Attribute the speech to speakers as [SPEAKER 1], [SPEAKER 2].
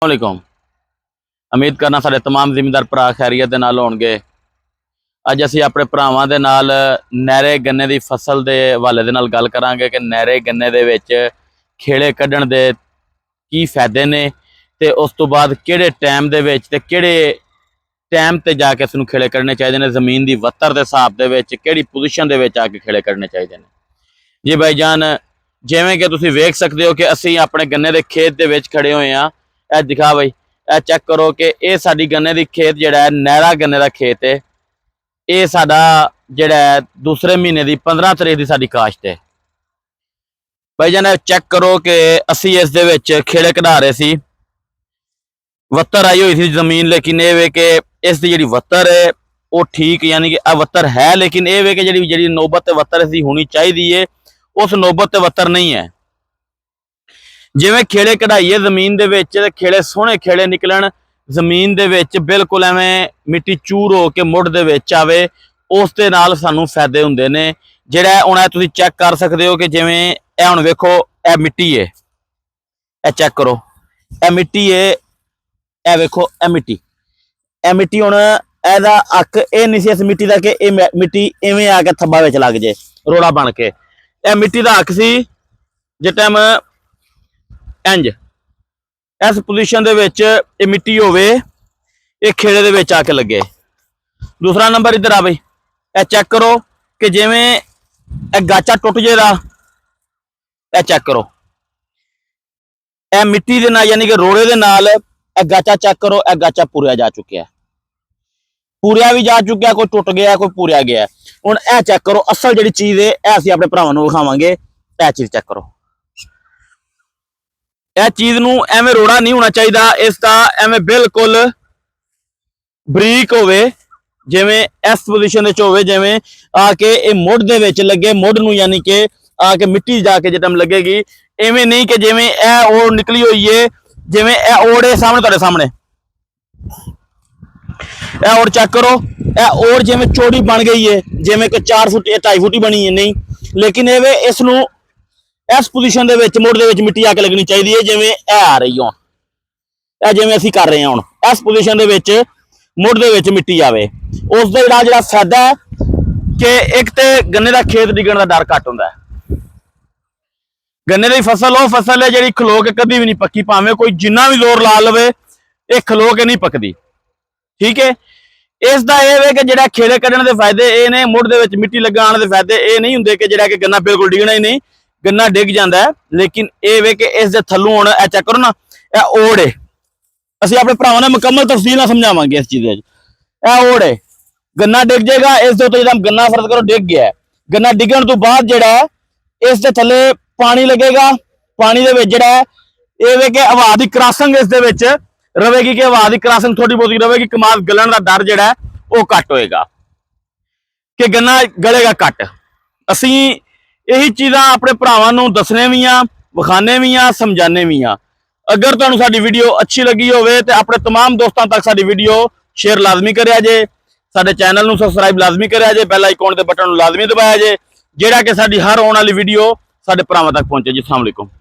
[SPEAKER 1] वालेकुम। उम्मीद करना सारे तमाम जिमीदार भरा खैरियत दे नाल होणगे। अज असीं अपने भरावां दे नाल नहरे गन्ने दी फसल दे हवाले दे नाल गल करांगे कि नहरे गन्ने दे विच खेड़े कड्ढण दे की फायदे ने ते उस तो बाद किहड़े टाइम दे विच ते किहड़े टाइम ते जाके इस नूं खेड़े कड्ढने चाहीदे ने, जमीन दी वत्तर दे हिसाब दे विच किहड़ी पोजीशन दे विच आके खेड़े कड्ढने चाहीदे ने। जी भाईजान, जिवें कि तुसीं वेख सकदे हो कि असीं अपने गन्ने दे खेत दे विच खड़े होए हां। ਇਹ दिखा बई, ਇਹ चेक करो कि ये साडी गन्ने दी खेत जिहड़ा है नहरा गन्ने दा खेत है। ये साडा जिहड़ा है दूसरे महीने दी 15 तरीक दी साडी काश्त है। भाईजान चेक करो कि असीं इस दे विच खेड़े कढा रहे सी, वत्तर आई हुई थी जमीन, लेकिन ये वे कि इस दी जिहड़ी वत्तर है वो ठीक यानी कि वत्तर है, लेकिन ये वे कि जिहड़ी नौबत ते वत्तर इसदी होनी चाहिदी है उस नौबत ते वत्तर नहीं है। जिवें खेड़े कढ़ाइए जमीन दे विच ते खेड़े सोहणे खेड़े निकलन, जमीन दे विच बिल्कुल एवें मिट्टी चूर हो के मुढ़ दे विच आवे, उस दे नाल सानूं फायदे हुंदे ने। जिहड़ा हुण तुसीं चेक कर सकदे हो कि जिवें ए हुण वेखो ए मिट्टी है, ए चेक करो ए मिट्टी है, ए वेखो ए मिट्टी हुण एदा हक ए नहीं सी इस मिट्टी दा कि ए मिट्टी इवें आके थब्बा विच लग जाए रोड़ा बन के। ए मिट्टी दा हक सी जिस टाइम इंज इस पोजीशन दे विच ये मिट्टी होवे, ये खेड़े दे विच आके लगे। दूसरा नंबर इधर आ बई, ए चेक करो कि जिवें ए गाचा टुट जेदा, ए चेक करो ए मिट्टी दे नाल यानी कि रोड़े दे नाल ए गाचा चेक करो, ए गाचा पूरिया जा चुकिया, पूरिया भी जा चुकिया, कोई टुट गया कोई पूरिया गया। हुण ए चेक करो असल जिहड़ी चीज़ है ए असीं अपने भरावां नूं विखावांगे। ए चीज़ चेक करो, यह चीज नूं एवें रोड़ा नहीं होना चाहिए, इसका एवें बिल्कुल बरीक होवे, जिवें इस पोजीशन विच होवे, जिवें आके ये मुढ़ दे विच लगे, मुढ़ नूं यानी कि आके मिट्टी जाके जिस टाइम लगेगी, इवें नहीं कि जिवें ए ओड़ निकली हुई है, जिवें ए ओड़ है सामने तुहाडे सामने ए ओड़ चेक करो, ए ओड़ जिवें चौड़ी बन गई है, जिवें कि 4 फुट 2.5 फुट ही बनी है नहीं, लेकिन इवें इस नूं इस पोजीशन दे विच मुढ़ दे विच मिट्टी आके लगनी चाहिए है, जिवें ए आ रही हो ए जिवें असीं कर रहे हैं हुण इस पोजीशन दे विच मुढ़ दे विच मिट्टी आवे। उस दा जिहड़ा फायदा है कि एक ते गन्ने दा खेत डिगण दा डर घट हुंदा है। गन्ने दी फसल वो फसल है जिहड़ी खलो के कदी भी नहीं पक्की, भावें कोई जिन्ना भी जोर ला लवे ये खलो के नहीं पकदी। ठीक है, इसदा ये वे कि जिहड़ा खेड़े कड्ढण दे फायदे ये ने, मुढ़ दे विच मिट्टी लगाण दे फायदे ये नहीं हुंदे कि जिहड़ा कि गन्ना बिल्कुल डिगना ही नहीं, गन्ना डिग जाता है, लेकिन ये वे कि इस दे थल्लों हुण ए चेक करो ना, ए ओड़ है, असीं अपने भरावां नूं मुकम्मल तफसील नाल समझावांगे इस चीज़ विच। ए ओड़ है, गन्ना डिग जाएगा, इस दे उत्ते जिहड़ा गन्ना फर्ज करो डिग गया है, गन्ना डिगण तो बाद जिहड़ा है इस दे थल्ले पानी लगेगा, पानी दे विच जिहड़ा है ये वे कि हवा दी क्रॉसिंग इस दे विच रहेगी, कि हवा दी क्रॉसिंग थोड़ी बहुत रहेगी, कमाल गलन का डर जिहड़ा है वो घट होएगा कि गन्ना गलेगा घट। असीं यही चीज़ां अपने भरावां नूं दसने भी आ, विखाने भी आ, समझाने भी आ। अगर तुहानूं साडी वीडियो अच्छी लगी होवे तो अपने तमाम दोस्तों तक साडी वीडियो शेयर लाजमी करिया जे, साडे चैनल नूं सबसक्राइब लाजमी करिया जे, बेल आइकॉन दे बटन नूं लाजमी दबाया जे, जिहड़ा कि साडी हर आउण वाली वीडियो साडे भरावां तक पहुंचे जी। अस्सलाम वालेकुम।